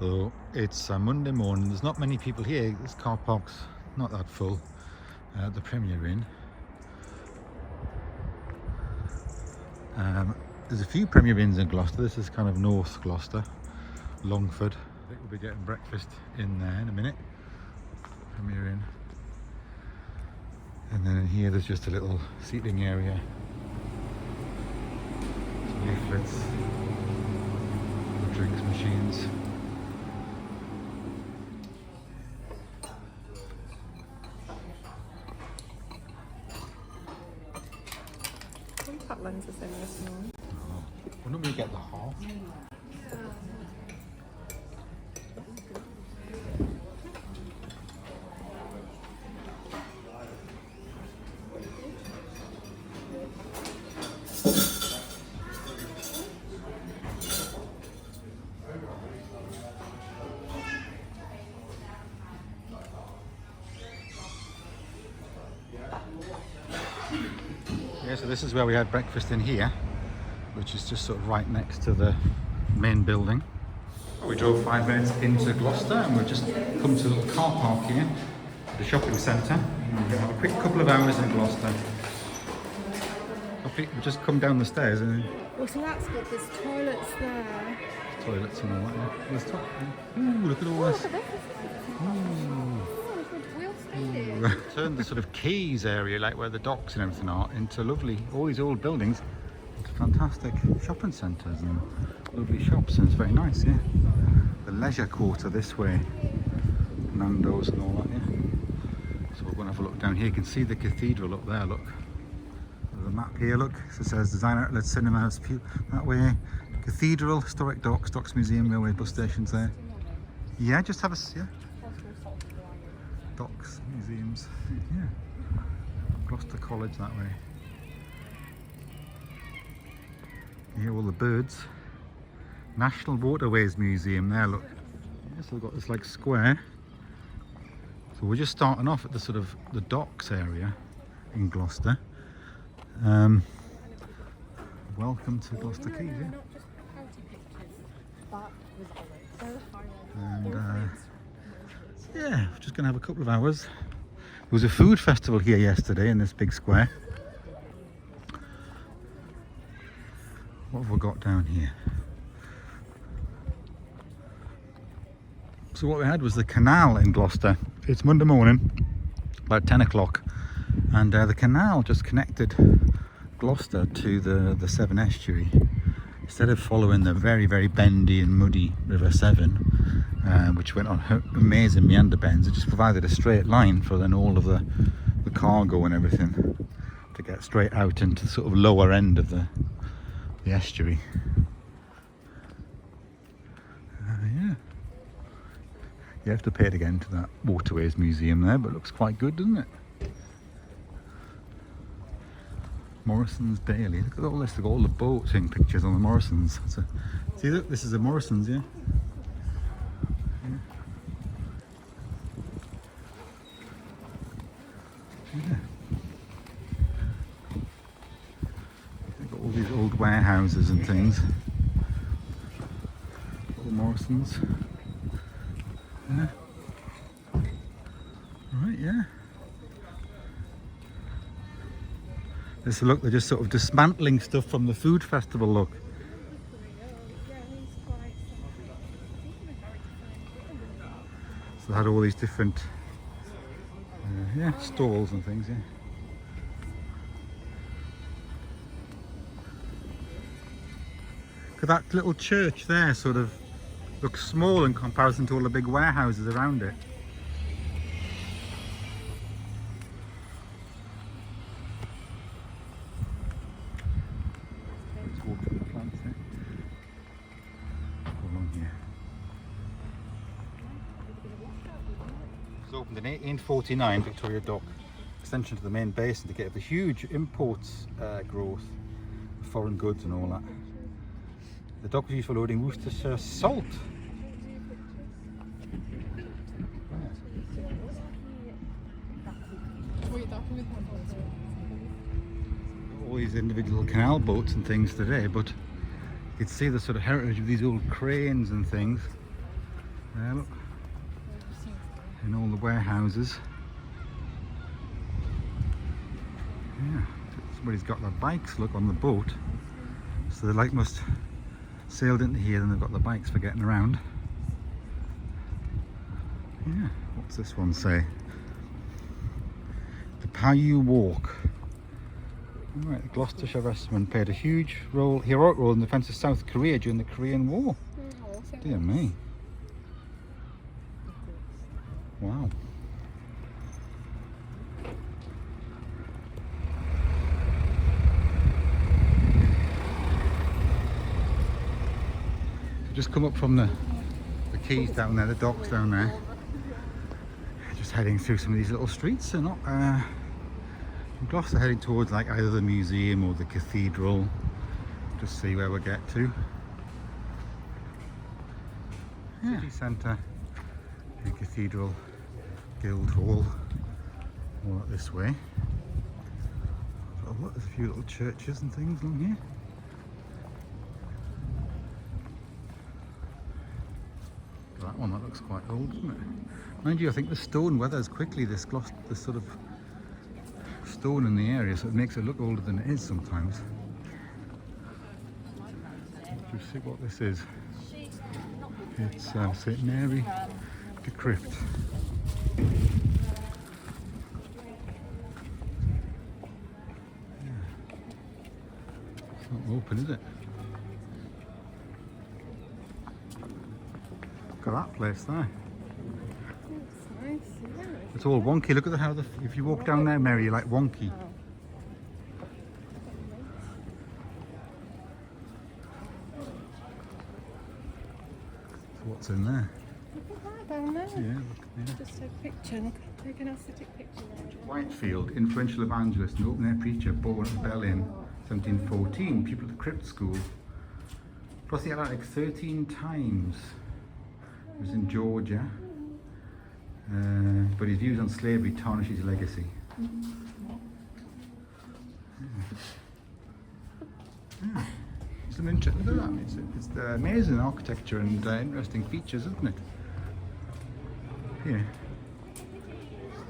So it's a Monday morning, there's not many people here, this car park's not that full at the Premier Inn. There's a few Premier Inns in Gloucester. This is kind of North Gloucester, Longford. I think we'll be getting breakfast in there in a minute. Premier Inn. And then in here there's just a little seating area. Some leaflets, drinks machines. Contact lenses in this one. Oh, why don't we get the half? Yeah, so this is where we had breakfast in here, which is just sort of right next to the main building. We drove 5 minutes into Gloucester and we've just come to a little car park here, the shopping centre. We're going to have a quick couple of hours in Gloucester. We've just come down the stairs and Oh, so that's good. There's toilets there. toilets and all that. Yeah. Let's talk. Ooh, look at all this. Look at this. We'll stay here. Turned the sort of quays area, like where the docks and everything are, into lovely, all these old buildings, into fantastic shopping centres and lovely shops, and it's very nice, yeah. The leisure quarter this way, Nando's and all that, yeah. So we're going to have a look down here. You can see the cathedral up there, look. There's a map here, look. So it says Designer Outlet Cinemas, that way. Cathedral, Historic Docks, Docks Museum, Railway bus stations there. Yeah, just have a, yeah. Docks, museums, yeah. Gloucester College that way. You hear all the birds. National Waterways Museum there, look. Yeah, so we've got this like square. So we're just starting off at the sort of the docks area in Gloucester. Welcome to Gloucester Quays, yeah. And yeah, we're just going to have a couple of hours. There was a food festival here yesterday in this big square. What have we got down here? So what we had was the canal in Gloucester. It's Monday morning, about 10 o'clock, and the canal just connected Gloucester to the Severn estuary. Instead of following the very, very bendy and muddy River Severn, which went on amazing meander bends, it just provided a straight line for then all of the cargo and everything to get straight out into the sort of lower end of the estuary. Yeah. You have to pay it again to that Waterways Museum there, but it looks quite good, doesn't it? Morrison's Daily. Look at all this. Look at all the boating pictures on the Morrisons. See, look, this is a Morrison's, yeah. Yeah. They've got all these old warehouses and things. All Morrisons. Yeah. Right, yeah. This look, they're just sort of dismantling stuff from the food festival, look. So they had all these different yeah, stalls and things, yeah. Look at that little church there, sort of looks small in comparison to all the big warehouses around it. It was opened in 1849, Victoria Dock, extension to the main basin to get the huge imports growth of foreign goods and all that. The dock was used for loading Worcestershire salt. All these individual canal boats and things today, but you could see the sort of heritage of these old cranes and things. There, look. In all the warehouses. Yeah, somebody's got their bikes, look, on the boat. So they like must sailed into here, and they've got the bikes for getting around. Yeah, what's this one say? The Paiute Walk. Alright, the Gloucestershire Regiment played a heroic role in the defence of South Korea during the Korean War. Dear me. Wow. Just come up from the quays down there, the docks down there. Just heading through some of these little streets. So not in Gloucester, heading towards like either the museum or the cathedral. Just see where we get to. Yeah. City centre, the cathedral, Guildhall, all up this way. Oh, look, there's a few little churches and things along here. That one, that looks quite old, doesn't it? Mind you, I think the stone weathers quickly, this sort of stone in the area, so it makes it look older than it is sometimes. Just see what this is. It's St Mary the Crypt. Yeah. It's not open, is it? Look at that place there. It's nice, isn't it? It's all wonky. Look at how if you walk down there, Mary, you're like wonky. Oh. So what's in there? Look at that down there. Yeah, look, yeah. Just take a picture. Look, take an aesthetic picture there. Whitefield, influential evangelist and open-air preacher, born at Berlin, 1714, pupil at the Crypt School. Proselytic 13 times. He was in Georgia, but his views on slavery tarnish his legacy. Yeah. Some interest. Look at that. It's amazing architecture and interesting features, isn't it? Yeah.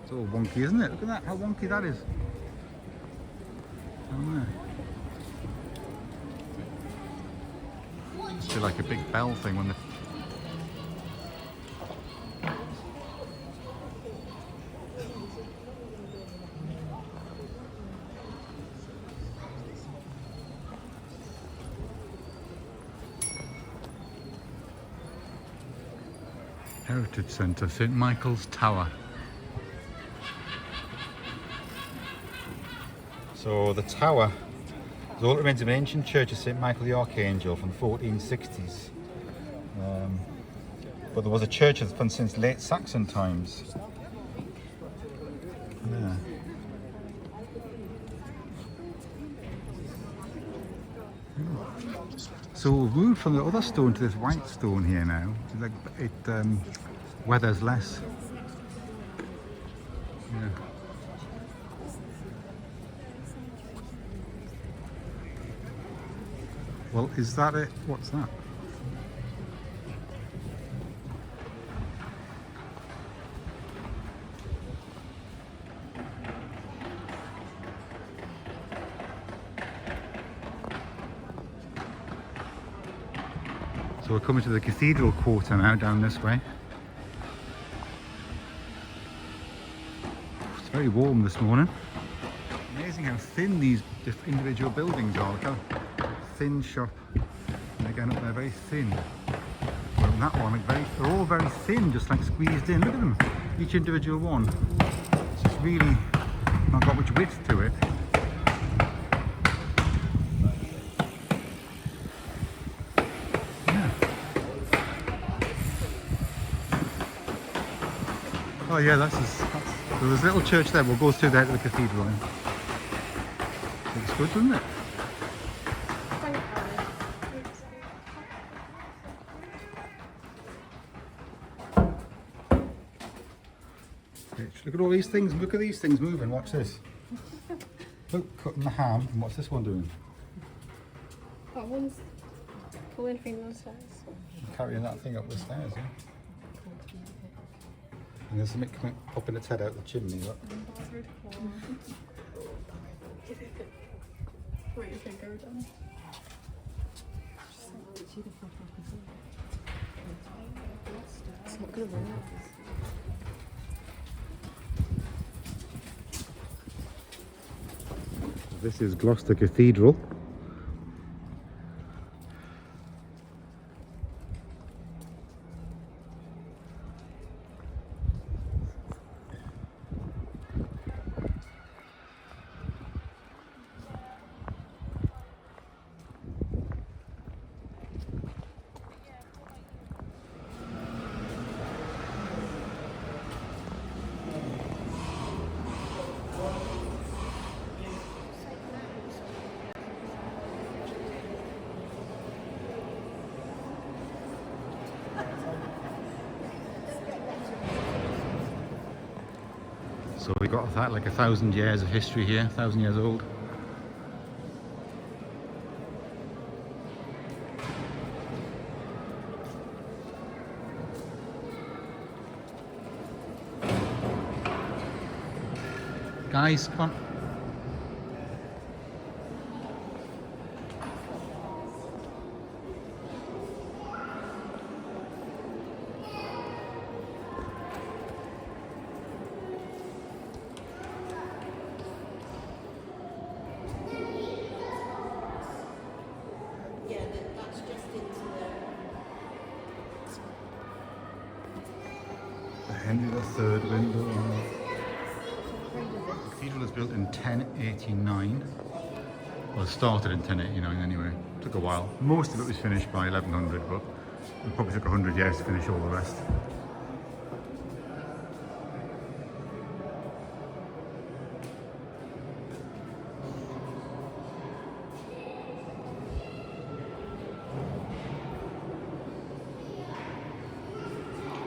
It's all wonky, isn't it? Look at that, how wonky that is. Down there. Must be like a big bell thing when the Heritage Centre, St Michael's Tower. So the tower is all that remains of an ancient church of St Michael the Archangel from the 1460s. But there was a church that's been since late Saxon times. Yeah. So we've moved from the other stone to this white stone here now. Like it weathers less. Yeah. Well, is that it? What's that? So we're coming to the cathedral quarter now, down this way. It's very warm this morning. Amazing how thin these individual buildings are. Look how thin shop. And again up there, very thin. Well, that one, like they're all very thin, just like squeezed in. Look at them, each individual one. It's just really not got much width to it. Oh yeah, so there's a little church there. We'll go through there to the cathedral. Looks good, doesn't it? Look at all these things. Look at these things moving. Watch this. Look, cutting the ham. And what's this one doing? That one's pulling things on the stairs. Carrying that thing up the stairs, yeah? And there's something popping its head out the chimney. Look. Wait, you can go down. It's not gonna work. This is Gloucester Cathedral. So we got that like 1,000 years of history here, 1,000 years old. Guys, come on. The Henry III window. The cathedral was built in 1089. Well, it started in 1089 anyway. It took a while. Most of it was finished by 1100, but it probably took 100 years to finish all the rest.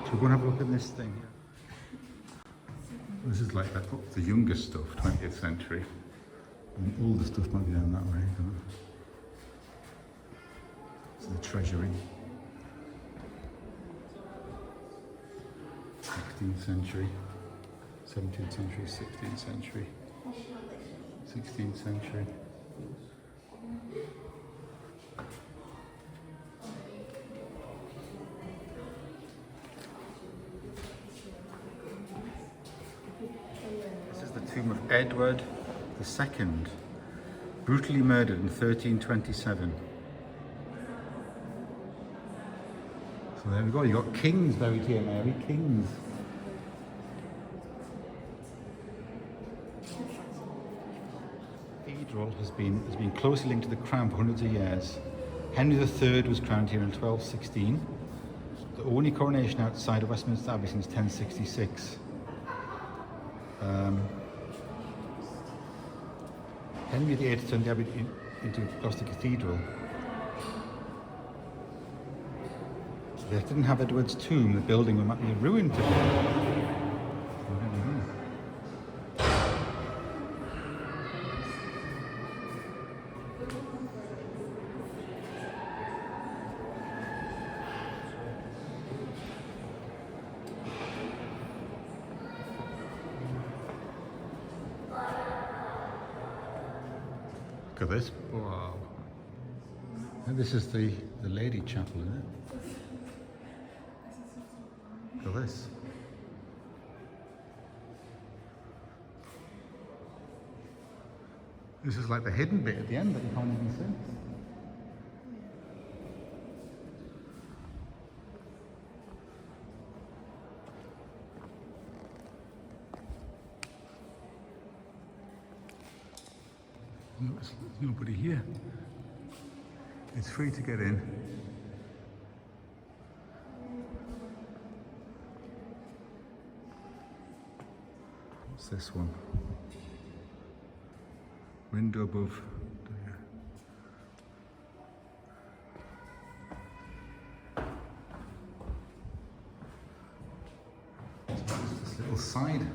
So we're going to have a look at this thing here. This is like the younger stuff, 20th century. And all the stuff might be down that way. I don't know. It's the treasury. 16th century, 17th century, 16th century, 16th century. This is the tomb of Edward II, brutally murdered in 1327. So there we go, you got kings buried here, Mary, kings. The cathedral has been closely linked to the crown for hundreds of years. Henry III was crowned here in 1216, the only coronation outside of Westminster Abbey since 1066. Henry VIII turned the abbey into Gloucester Cathedral. If they didn't have Edward's tomb, the building might be a ruin today. Look at this. Wow. And this is the lady chapel, isn't it? Look at this. This is like the hidden bit at the end that you can't even see. There's nobody here. It's free to get in. What's this one? Window above. This little side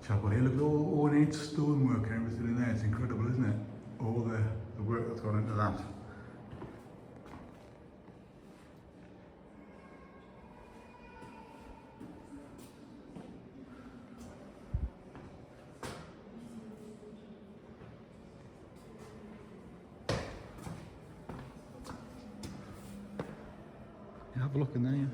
chapel here. Look at all ornate stonework and everything in there. It's incredible, isn't it? All the work that's gone into that. have a look in there, yeah.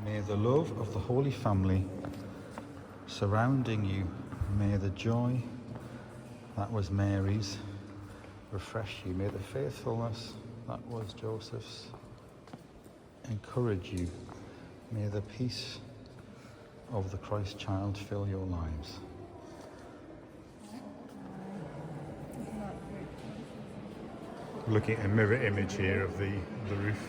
May the love of the Holy Family surrounding you, may the joy that was Mary's refresh you. May the faithfulness that was Joseph's encourage you. May the peace of the Christ child fill your lives. Looking at a mirror image here of the roof.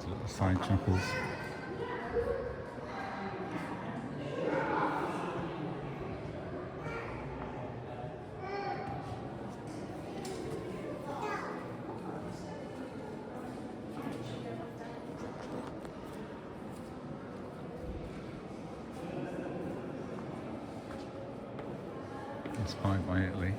Little side chapels. Inspired by Italy.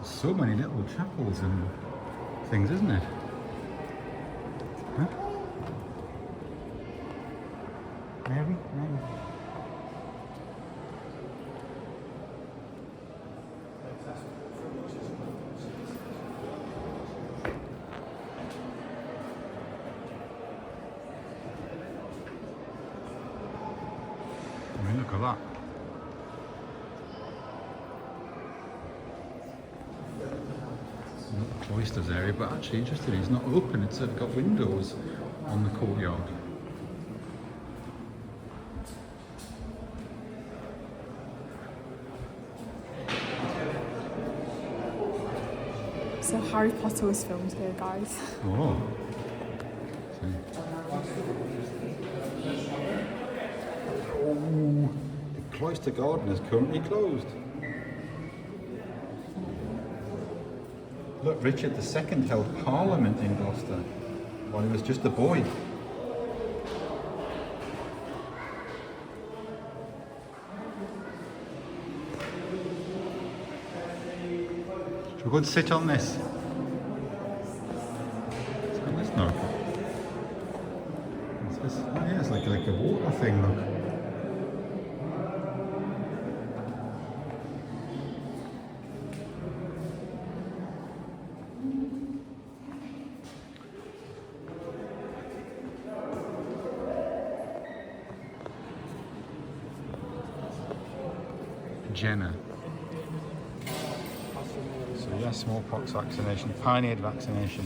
So many little chapels and things, isn't it? Huh? Mary? Mary? I mean, look at that. Not the cloisters area, but actually interesting, it's not open, it's got windows on the courtyard. So Harry Potter was filmed here, guys. Oh. Oh, the cloister garden is currently closed. Look, Richard II held Parliament in Gloucester while he was just a boy. Should we go and sit on this? Sit on this now. What's this? Oh yeah, it's like a water thing, look. Jenna. So yes, smallpox vaccination, pioneered vaccination.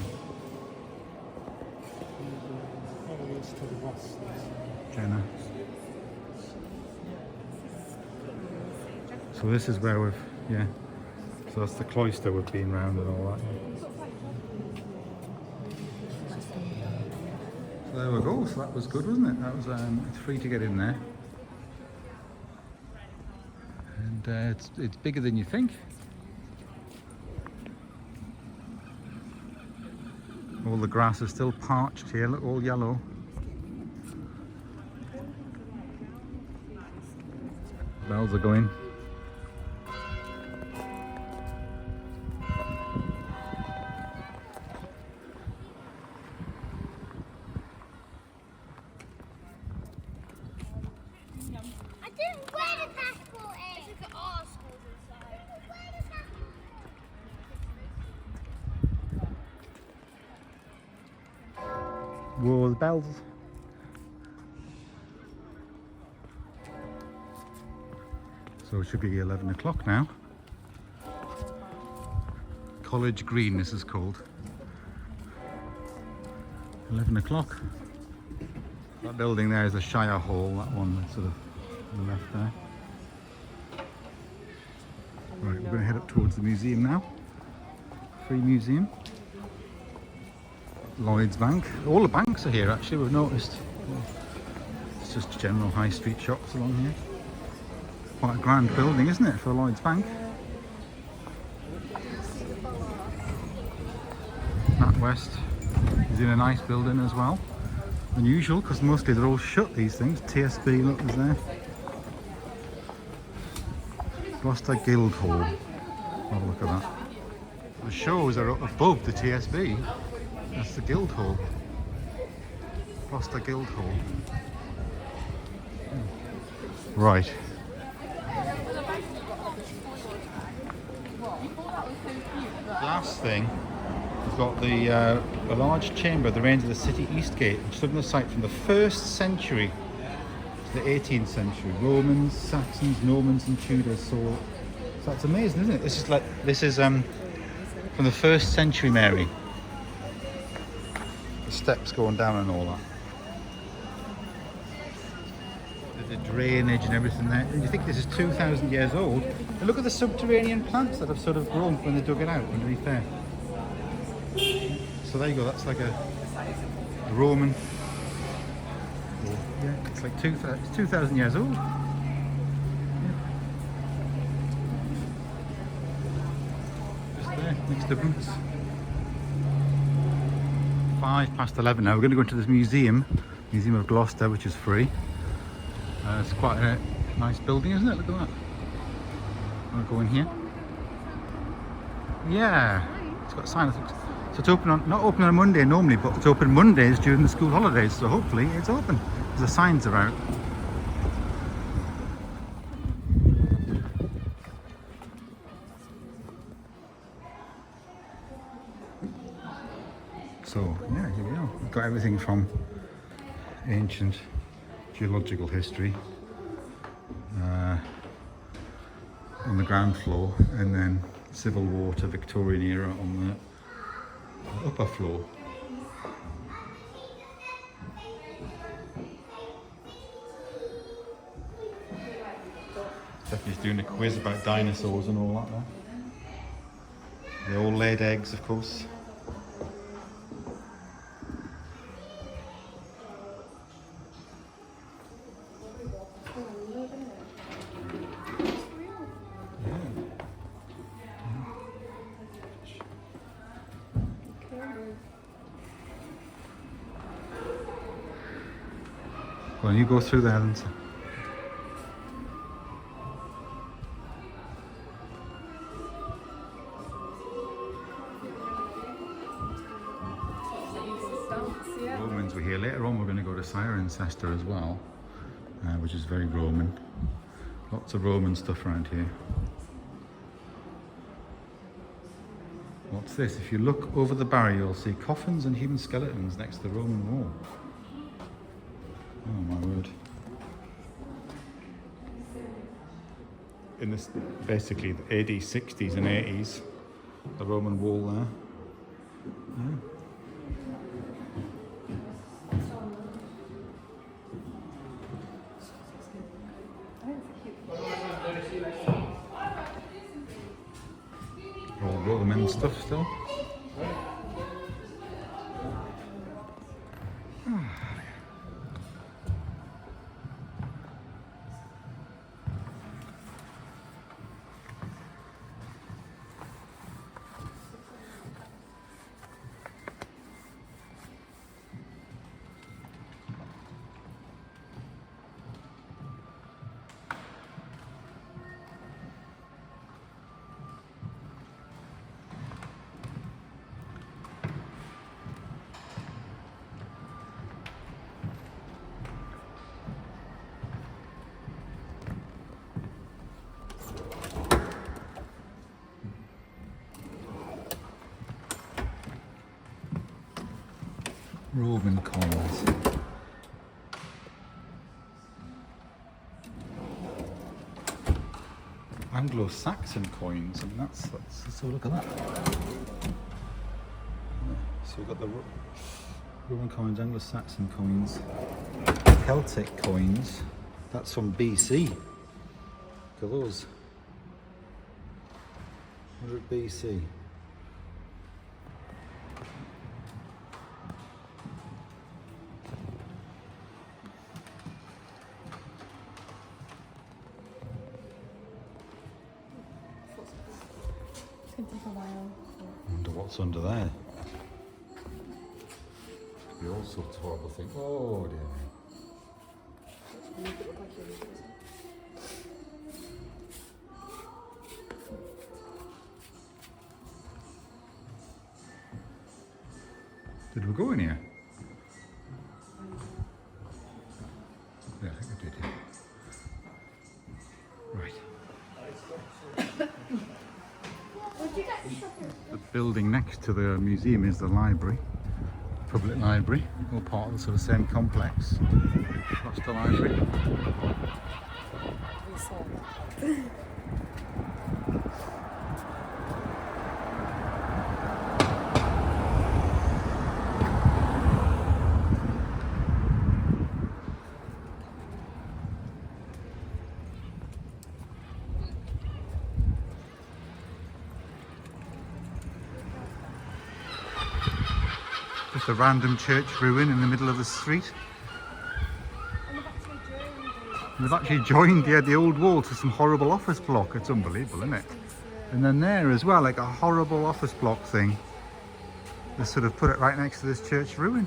Jenna. So this is where we've, yeah. So that's the cloister we've been round and all that. So there we go. So that was good, wasn't it? That was it's free to get in there. It's bigger than you think. All the grass is still parched here, look, all yellow. Bells are going. Whoa, the bells So it should be 11 o'clock now. College Green, this is called. 11 o'clock. That building there is the Shire Hall, that one that's sort of on the left there. Right, we're going to head up towards the museum now. Free museum. Lloyd's Bank. All the banks are here actually, we've noticed. It's just general high street shops along here. Quite a grand building, isn't it, for Lloyd's Bank? NatWest is in a nice building as well. Unusual, because mostly they're all shut, these things. TSB, look, is there. Gloucester Guildhall. Have a look at that. The shows are up above the TSB. That's the Guildhall. Gloucester Guildhall. Right. Last thing, we've got the a large chamber, the reigns of the city Eastgate, which stood on the site from the 1st century to the 18th century. Romans, Saxons, Normans, and Tudors. So that's amazing, isn't it? This is from the 1st century, Mary. The steps going down and all that. The drainage and everything there. And you think this is 2,000 years old? And look at the subterranean plants that have sort of grown when they dug it out underneath there. So there you go, that's like a Roman. Yeah, it's like 2,000 years old. Yeah. Just there, next to boots. 11:05 now. We're going to go into this museum of Gloucester, which is free. It's quite a nice building, isn't it? Look at that. I'm going to go in here. Yeah, it's got a sign. So it's open on, not open on a Monday normally, but it's open Mondays during the school holidays. So hopefully it's open. The signs are out. So yeah, here we are. We've got everything from ancient geological history on the ground floor, and then Civil War to Victorian era on the upper floor. Stephanie's doing a quiz about dinosaurs and all that there. They all laid eggs, of course. Go on, you go through there then. Romans were here. Later on we're going to go to Cirencester as well, which is very Roman. Lots of Roman stuff around here. What's this? If you look over the barrier you'll see coffins and human skeletons next to the Roman wall. Oh my word. In this, basically the AD 60s and 80s, the Roman wall there. Yeah. All Roman stuff still. Roman coins. Anglo-Saxon coins. I mean, let's have a look at that. So we've got the Roman coins, Anglo-Saxon coins, Celtic coins. That's from BC. Look at those. 100 BC. It's going to take a while. Wonder what's under there. Could be all sorts of horrible things. Oh dear me. Did we go in here? Yeah, I think we did, yeah. Right. The building next to the museum is the library, public library, all part of the sort of same complex. That's the library. We saw that. Just a random church ruin in the middle of the street. They've actually joined the old wall to some horrible office block. It's unbelievable, isn't it? And then there as well, like a horrible office block thing. They sort of put it right next to this church ruin.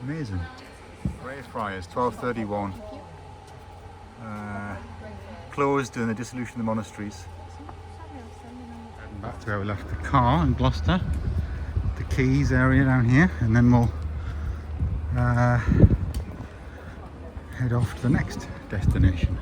Amazing. Greyfriars, 1231. Closed in the dissolution of the monasteries. Heading back to where we left the car in Gloucester. The Quays area down here, and then we'll head off to the next destination.